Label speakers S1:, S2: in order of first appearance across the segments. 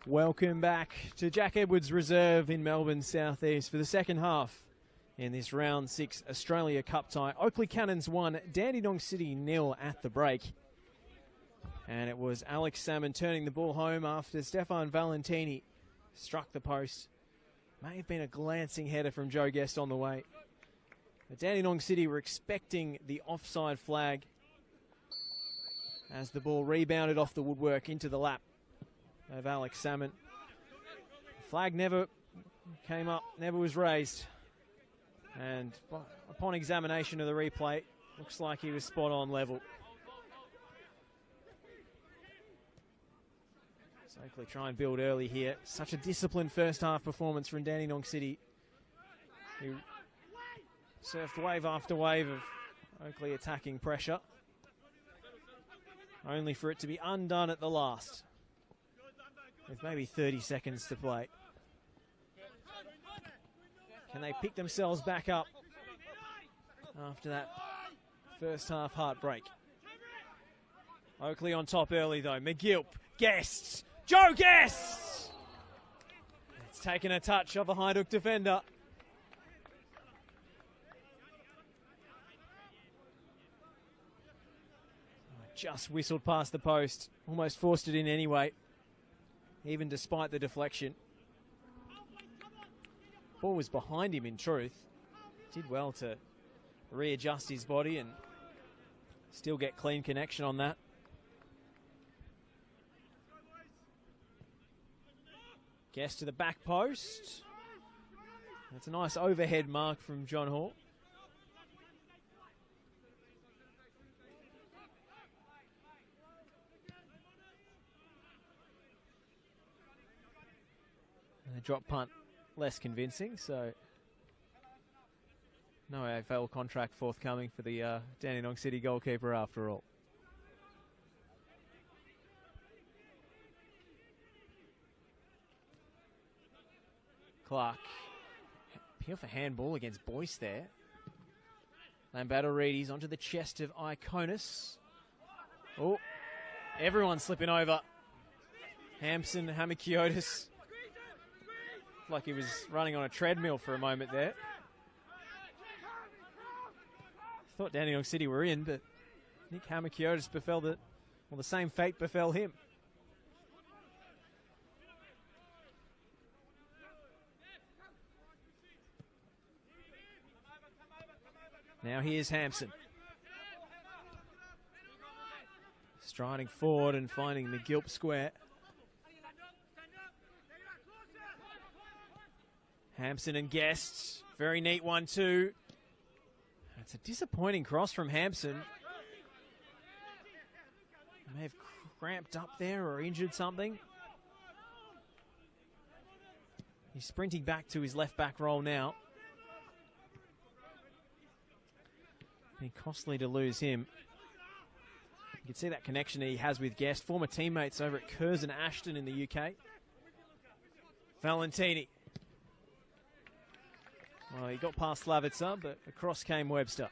S1: Welcome back to Jack Edwards Reserve in Melbourne Southeast for the second half in this round 6 Australia Cup tie. Oakley Cannons 1, Dandenong City 0 at the break. And it was Alex Salmon turning the ball home after Stefan Valentini struck the post. May have been a glancing header from Joe Guest on the way. But Dandenong City were expecting the offside flag as the ball rebounded off the woodwork into the lap of Alex Salmon. The flag never came up, never was raised. And upon examination of the replay, looks like he was spot on level. So Oakley try and build early here. Such a disciplined first half performance from Dandenong City, who surfed wave after wave of Oakley attacking pressure, only for it to be undone at the last, with maybe 30 seconds to play. Can they pick themselves back up after that first half heartbreak? Oakley on top early though. McGilp, Guests, Joe Guests! It's taken a touch of a Hajduk defender. Just whistled past the post, almost forced it in anyway, even despite the deflection. Ball was behind him in truth. Did well to readjust his body and still get clean connection on that. Guest to the back post. That's a nice overhead mark from John Hall. And a drop punt, less convincing, so no AFL contract forthcoming for the Dandenong City goalkeeper after all. Clark, appeal for handball against Boyce there. Lambattorides onto the chest of Iconis. Oh, everyone's slipping over. Hampson, Hamakiotis. Like he was running on a treadmill for a moment there. Thought Dandenong City were in, but Nick Hamakiotis befell the same fate befell him. Now here's Hampson. Striding forward and finding McGilp square. Hampson and Guests. Very neat 1-2. It's a disappointing cross from Hampson. May have cramped up there or injured something. He's sprinting back to his left back role now. Be costly to lose him. You can see that connection he has with Guest, former teammates over at Curzon Ashton in the UK. Valentini. Well, he got past Slavitsa, but across came Webster.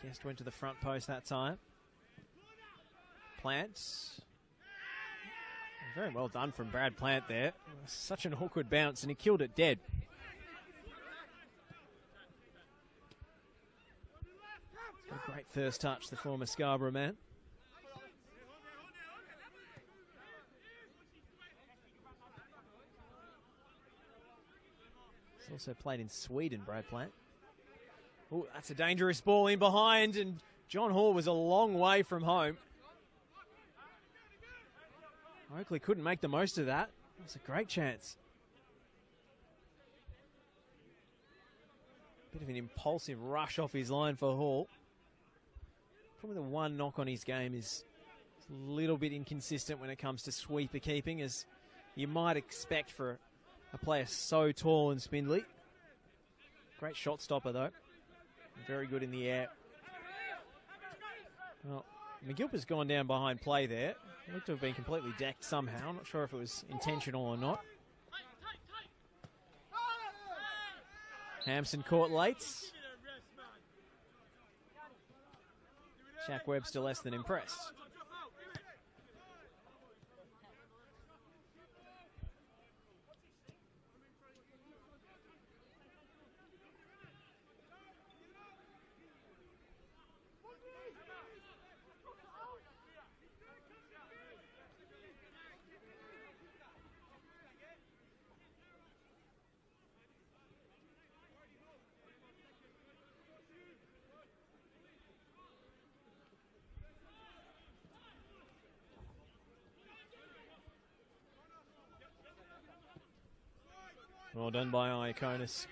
S1: Guest went to the front post that time. Plants. Very well done from Brad Plant there. Such an awkward bounce, and he killed it dead. A great first touch, the former Scarborough man. He's also played in Sweden, Brad Plant. Oh, that's a dangerous ball in behind, and John Hall was a long way from home. Oakley couldn't make the most of that. It's a great chance. Bit of an impulsive rush off his line for Hall. Probably the one knock on his game is a little bit inconsistent when it comes to sweeper keeping, as you might expect for a player so tall and spindly. Great shot stopper though. Very good in the air. Well, McGilbert's gone down behind play there. Looked to have been completely decked somehow. Not sure if it was intentional or not. Hampson caught late. Shaq Webb still less than impressed. Well done by Iaconis.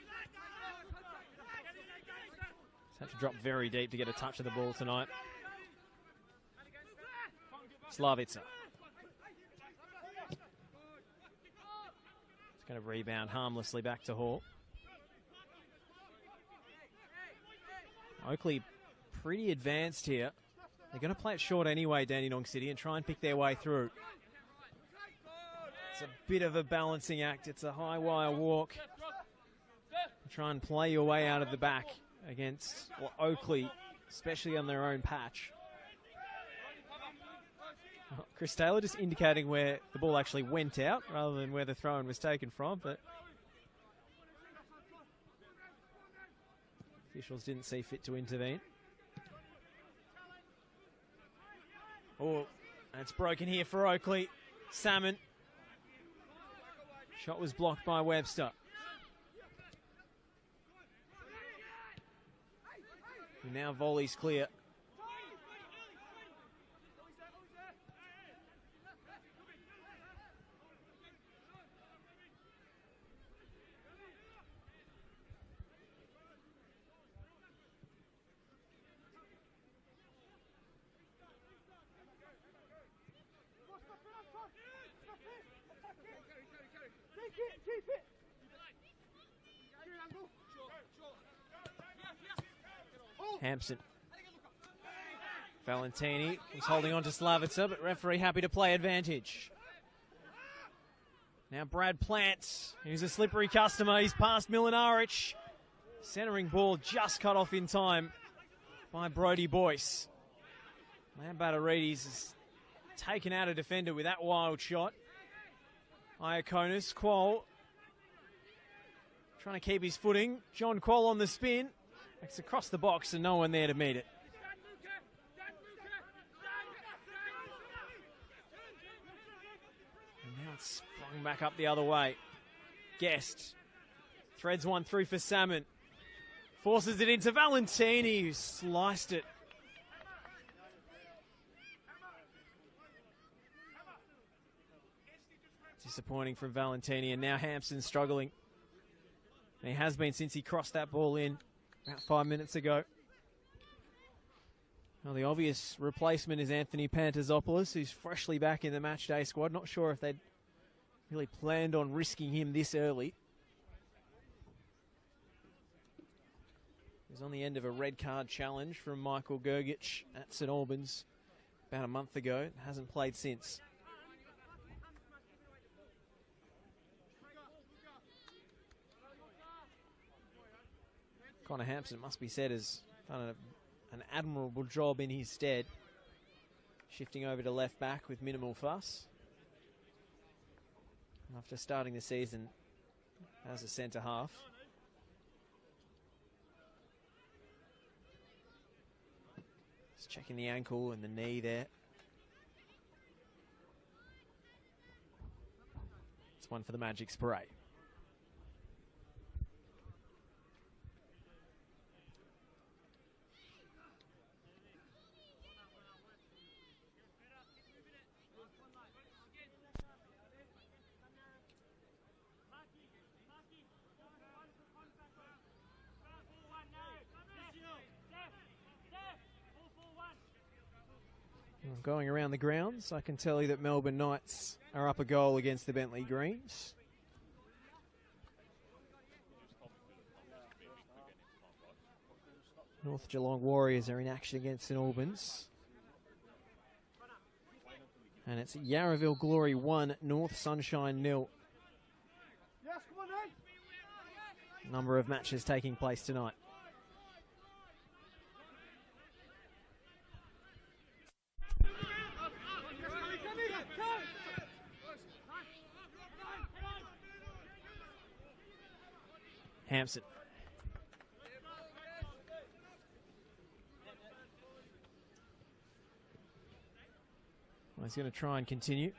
S1: Had to drop very deep to get a touch of the ball tonight. Slavica. It's going to rebound harmlessly back to Hall. Oakley pretty advanced here. They're going to play it short anyway, Dandenong City, and try and pick their way through. It's a bit of a balancing act. It's a high wire walk. Try and play your way out of the back against Oakley, especially on their own patch. Chris Taylor just indicating where the ball actually went out rather than where the throw-in was taken from, but officials didn't see fit to intervene. Oh, that's broken here for Oakley. Salmon. Shot was blocked by Webster. And now volley's clear. Hampson. Valentini was holding on to Slavica, but referee happy to play advantage. Now Brad Plant, he's a slippery customer. He's past Milinaric. Centering ball just cut off in time by Brody Boyce. Lambatarides is taken out a defender with that wild shot. Iaconis, Quoll trying to keep his footing. John Quoll on the spin. It's across the box and no one there to meet it. And now it's sprung back up the other way. Guest threads one through for Salmon. Forces it into Valentini, who sliced it. Disappointing from Valentini, and now Hampson struggling. And he has been since he crossed that ball in about 5 minutes ago. Well, the obvious replacement is Anthony Pantazopoulos, who's freshly back in the matchday squad. Not sure if they'd really planned on risking him this early. He was on the end of a red card challenge from Michael Gergich at St Albans about a month ago. Hasn't played since. Connor Hampson, must be said, has done an admirable job in his stead. Shifting over to left back with minimal fuss. After starting the season as a centre half. Just checking the ankle and the knee there. It's one for the Magic Spray. Going around the grounds, I can tell you that Melbourne Knights are up a goal against the Bentley Greens. North Geelong Warriors are in action against St Albans. And it's Yarraville Glory 1, North Sunshine 0. Number of matches taking place tonight. Hampson. Well, he's going to try and continue.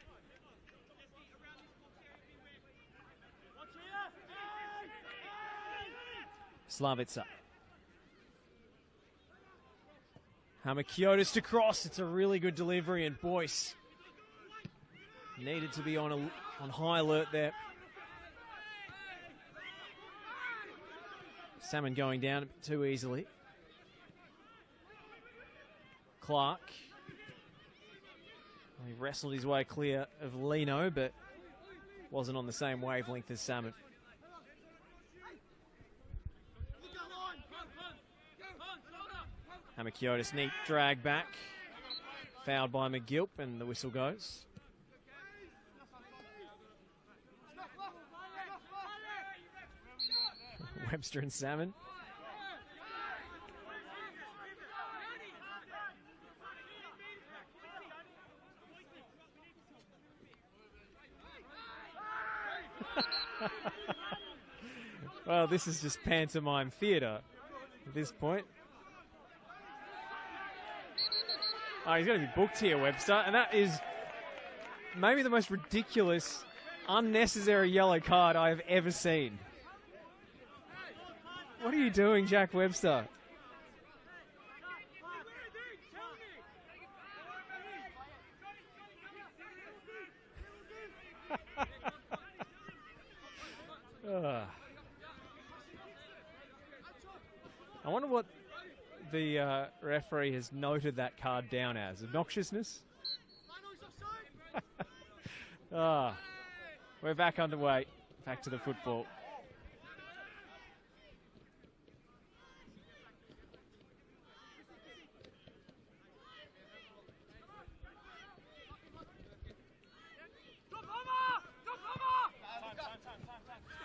S1: Slavica. Hamakiotis to cross. It's a really good delivery, and Boyce needed to be on high alert there. Salmon going down a bit too easily. Clark. He wrestled his way clear of Lino, but wasn't on the same wavelength as Salmon. Hamakiotis, neat drag back. Fouled by McGilp, and the whistle goes. Webster and Salmon. Well, this is just pantomime theatre at this point. Oh, he's going to be booked here, Webster, and that is maybe the most ridiculous, unnecessary yellow card I have ever seen. What are you doing, Jack Webster? I wonder what the referee has noted that card down as. Obnoxiousness? We're back underway. Back to the football.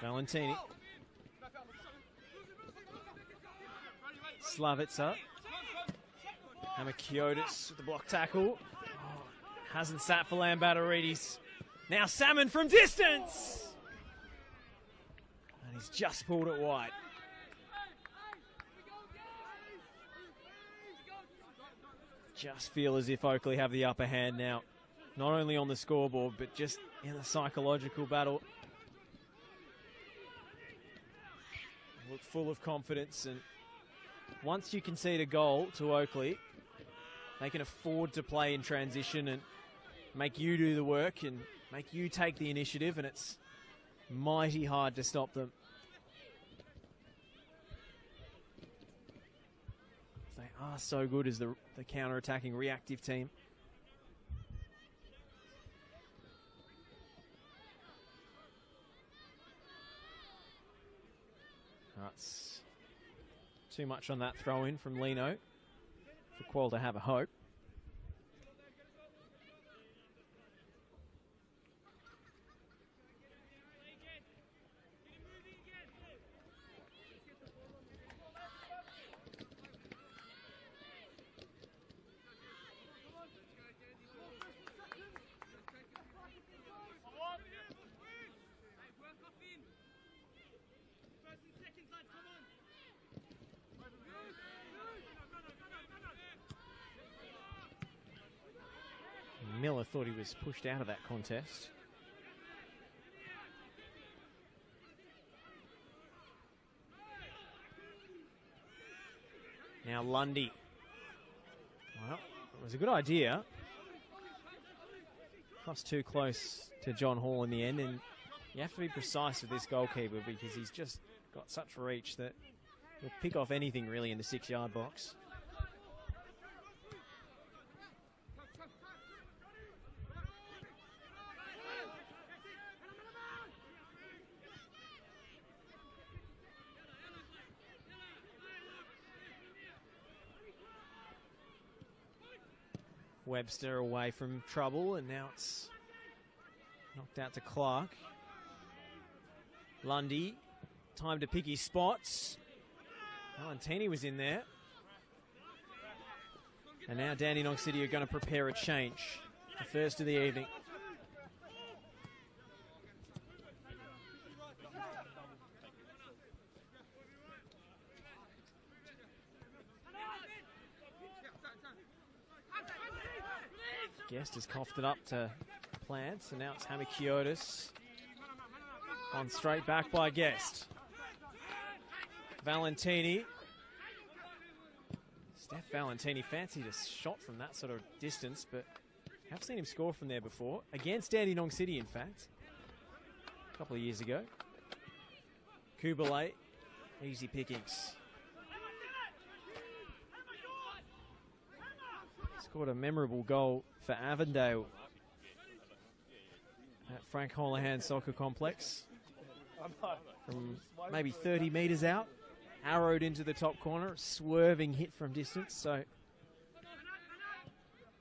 S1: Valentini. Slavica. Hamakiotis with the block tackle. Oh, hasn't sat for Lambatarides. Now Salmon from distance! And he's just pulled it wide. Just feel as if Oakley have the upper hand now. Not only on the scoreboard, but just in the psychological battle. Look full of confidence, and once you concede a goal to Oakley, they can afford to play in transition and make you do the work and make you take the initiative, and it's mighty hard to stop them. They are so good as the counter-attacking reactive team. That's too much on that throw-in from Lino for Qual to have a hope. Miller thought he was pushed out of that contest. Now Lundy. Well, it was a good idea. Crossed too close to John Hall in the end, and you have to be precise with this goalkeeper because he's just got such reach that he'll pick off anything really in the 6-yard box. Webster away from trouble, and now it's knocked out to Clark. Lundy, time to pick his spots. Valentini was in there. And now Dandenong City are going to prepare a change. The first of the evening. Guest has coughed it up to Plants, and now it's Hammy Kiotis on straight back by Guest. Valentini. Steph Valentini fancied a shot from that sort of distance, but have seen him score from there before. Against Dandenong City, in fact. A couple of years ago. Kubalay, easy pickings. Scored a memorable goal for Avondale at Frank Holohan Soccer Complex. From maybe 30 metres out. Arrowed into the top corner. Swerving hit from distance. So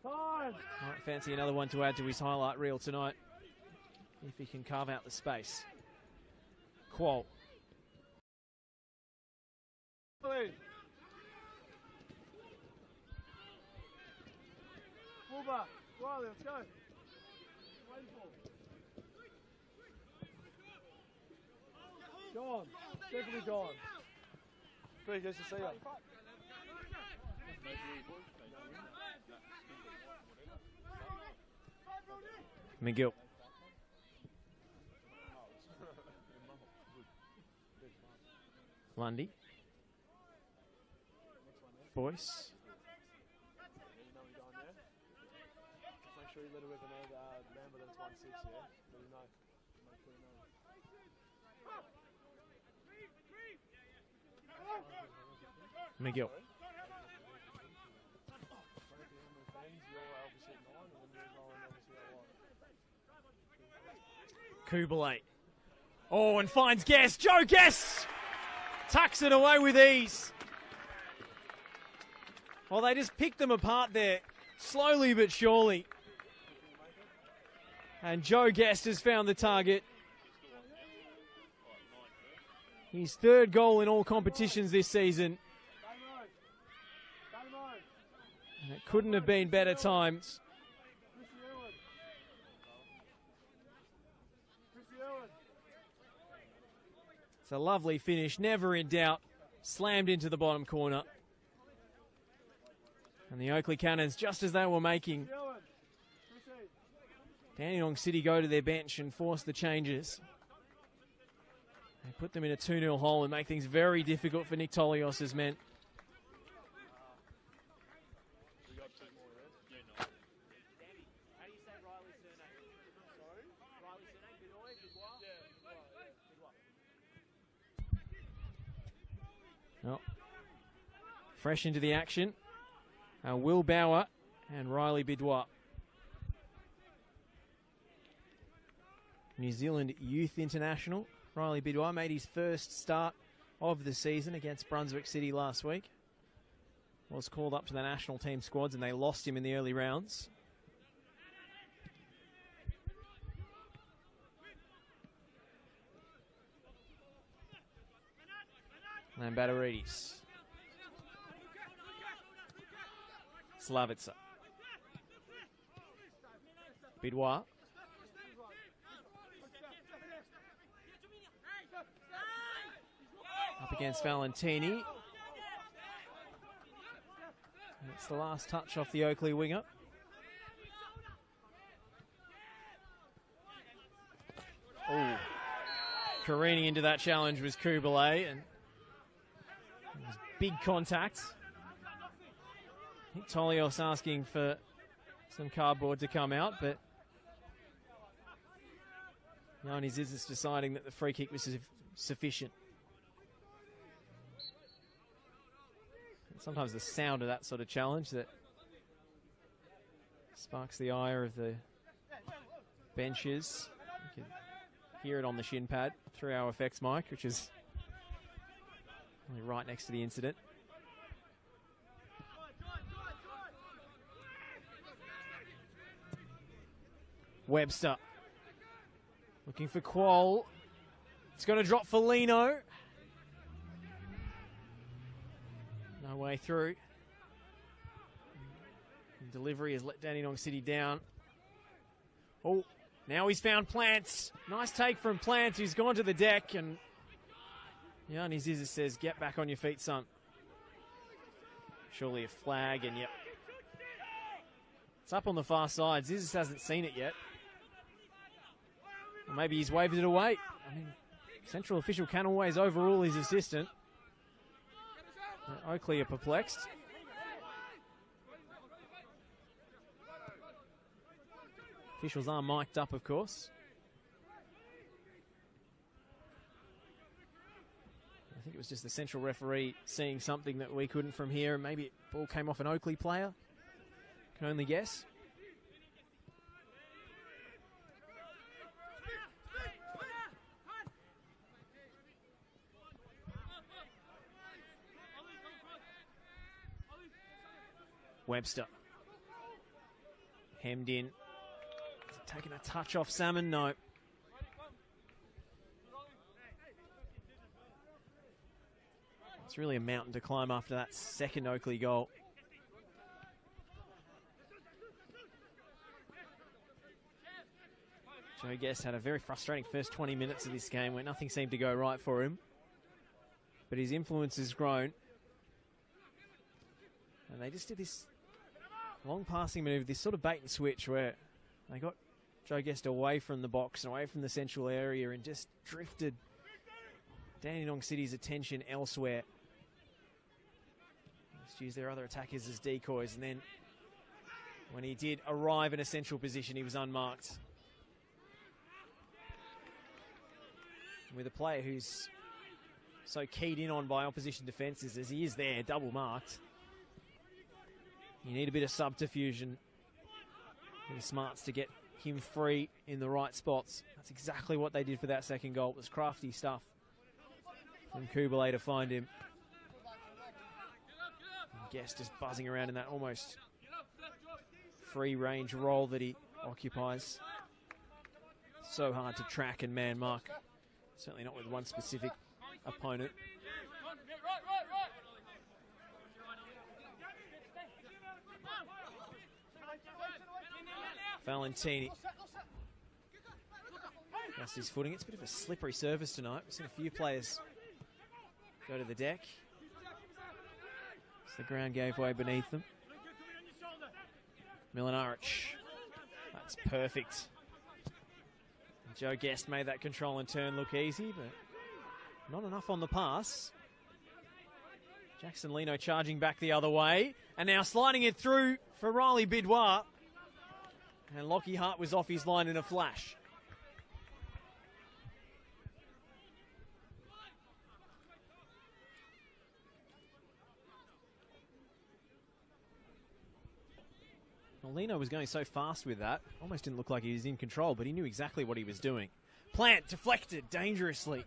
S1: might fancy another one to add to his highlight reel tonight. If he can carve out the space. Qual.
S2: Fullback, Riley, let's go. John, definitely John. Pretty good to see you.
S1: McGill. Lundy. Boyce.
S2: Make sure you let her with another member that's 1-6, yeah? Let him know.
S1: McGill. Kubalay. Oh, and finds Guest. Joe Guest tucks it away with ease. Well, they just picked them apart there, slowly but surely. And Joe Guest has found the target. His third goal in all competitions this season. And it couldn't have been better timed. It's a lovely finish, never in doubt. Slammed into the bottom corner. And the Oakley Cannons, just as they were making Dandenong City go to their bench and force the changes. They put them in a 2-0 hole and make things very difficult for Nick Tolios' men. Oh. Fresh into the action. Will Bauer and Riley Bidois. New Zealand Youth International. Riley Bidois made his first start of the season against Brunswick City last week. Was called up to the national team squads and they lost him in the early rounds. Lambatarides. Slavica. Bidois. Up against Valentini. That's the last touch off the Oakley winger. Oh, careening into that challenge was Kubalay, and it was big contact. I think Tolios asking for some cardboard to come out, but Yannis is deciding that the free kick was sufficient. And sometimes the sound of that sort of challenge that sparks the ire of the benches. You can hear it on the shin pad through our effects mic, which is right next to the incident. Webster looking for Quoll. It's going to drop for Lino. No way through. And delivery has let Dandenong City down. Oh, now he's found Plants. Nice take from Plants, who's gone to the deck. And Yanni Zizza says, get back on your feet, son. Surely a flag, and yep. It's up on the far side. Zizza hasn't seen it yet. Or maybe he's waved it away. I mean, central official can always overrule his assistant. Oakley are perplexed. Officials are mic'd up, of course. I think it was just the central referee seeing something that we couldn't from here, and maybe the ball came off an Oakley player. Can only guess. Webster. Hemmed in. Taking a touch off Salmon, no. It's really a mountain to climb after that second Oakley goal. Joe Guest had a very frustrating first 20 minutes of this game where nothing seemed to go right for him. But his influence has grown. And they just did this long passing manoeuvre, this sort of bait and switch where they got Joe Guest away from the box and away from the central area and just drifted Dandenong City's attention elsewhere. Just use their other attackers as decoys, and then when he did arrive in a central position, he was unmarked. And with a player who's so keyed in on by opposition defences as he is there, double marked, you need a bit of subterfuge and smarts to get him free in the right spots. That's exactly what they did for that second goal. It was crafty stuff from Kubalay to find him. And Guest just buzzing around in that almost free range role that he occupies. So hard to track and man mark. Certainly not with one specific opponent. Valentini. That's his footing. It's a bit of a slippery surface tonight. We've seen a few players go to the deck. So the ground gave way beneath them. Milinaric. That's perfect. And Joe Guest made that control and turn look easy, but not enough on the pass. Jackson Lino charging back the other way. And now sliding it through for Riley Bidwar. And Lockie Hart was off his line in a flash. Lino was going so fast with that, almost didn't look like he was in control, but he knew exactly what he was doing. Plant deflected dangerously.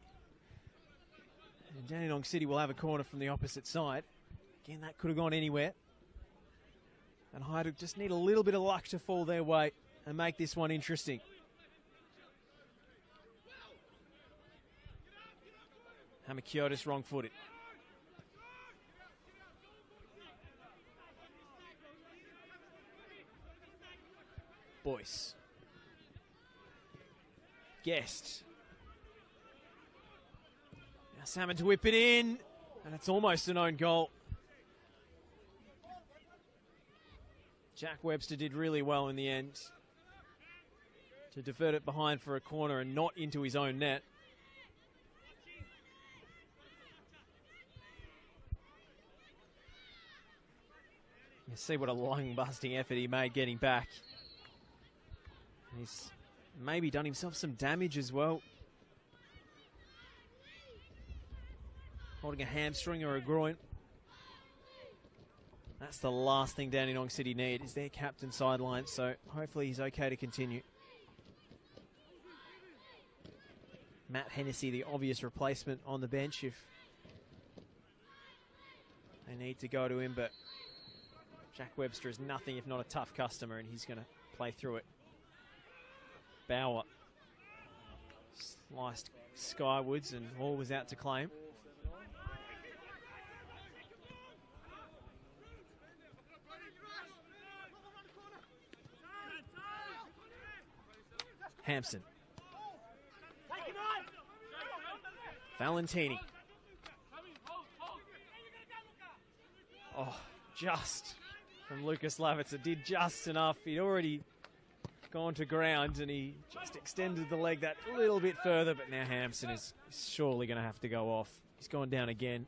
S1: And Dandenong City will have a corner from the opposite side. Again, that could have gone anywhere. And Hyde just need a little bit of luck to fall their way and make this one interesting. Hamakiotis wrong-footed. Boyce. Guest. Now Salmon to whip it in, and it's almost an own goal. Jack Webster did really well in the end to divert it behind for a corner and not into his own net. You see what a lung-busting effort he made getting back. And he's maybe done himself some damage as well. Holding a hamstring or a groin. That's the last thing Dandenong City need, is their captain sidelined, so hopefully he's okay to continue. Matt Hennessy, the obvious replacement on the bench if they need to go to him, but Jack Webster is nothing if not a tough customer, and he's going to play through it. Bauer sliced skywards and Hall was out to claim. Hampson. Valentini. Oh, just from Lucas Lavitzer. Did just enough. He'd already gone to ground and he just extended the leg that little bit further, but now Hampson is surely going to have to go off. He's gone down again.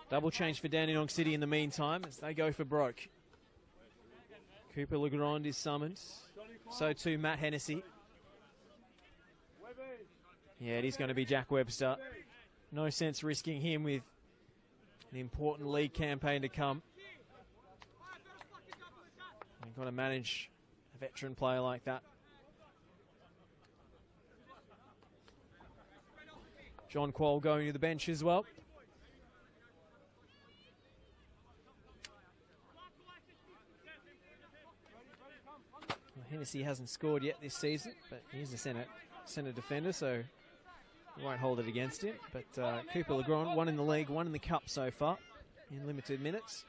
S1: Double change for Dandenong City in the meantime as they go for broke. Cooper Legrand is summoned. So too Matt Hennessy. Yeah, it is going to be Jack Webster. No sense risking him with an important league campaign to come. You've got to manage a veteran player like that. John Quoll going to the bench as well. Hennessy hasn't scored yet this season, but he's a centre defender, so we won't hold it against him. But Cooper Legrand, one in the league, one in the cup so far in limited minutes.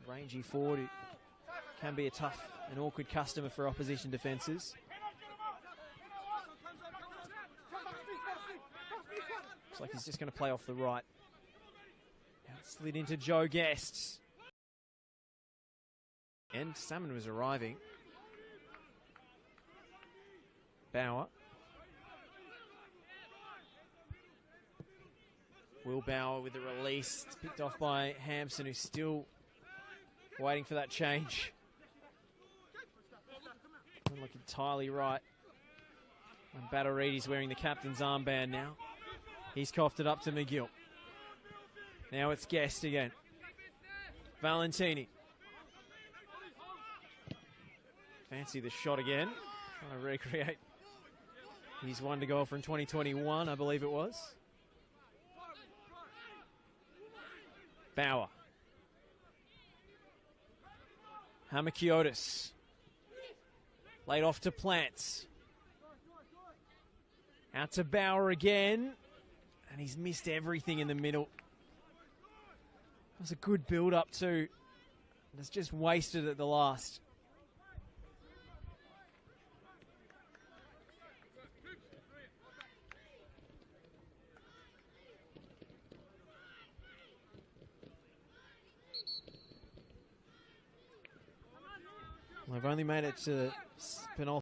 S1: Rangy forward, who can be a tough and awkward customer for opposition defences. Looks like he's just going to play off the right. Now it slid into Joe Guest. And Salmon was arriving. Bauer. Will Bauer with the release. It's picked off by Hampson, who's still waiting for that change. Doesn't look entirely right. And Batteridi's wearing the captain's armband now. He's coughed it up to McGill. Now it's Guest again. Valentini. Fancy the shot again. Trying to recreate his one to goal from 2021, I believe it was. Bauer. Hamakiotis. Laid off to Plants. Out to Bauer again. And he's missed everything in the middle. It was a good build-up too. It's just wasted at the last. We've only made it to penultimate.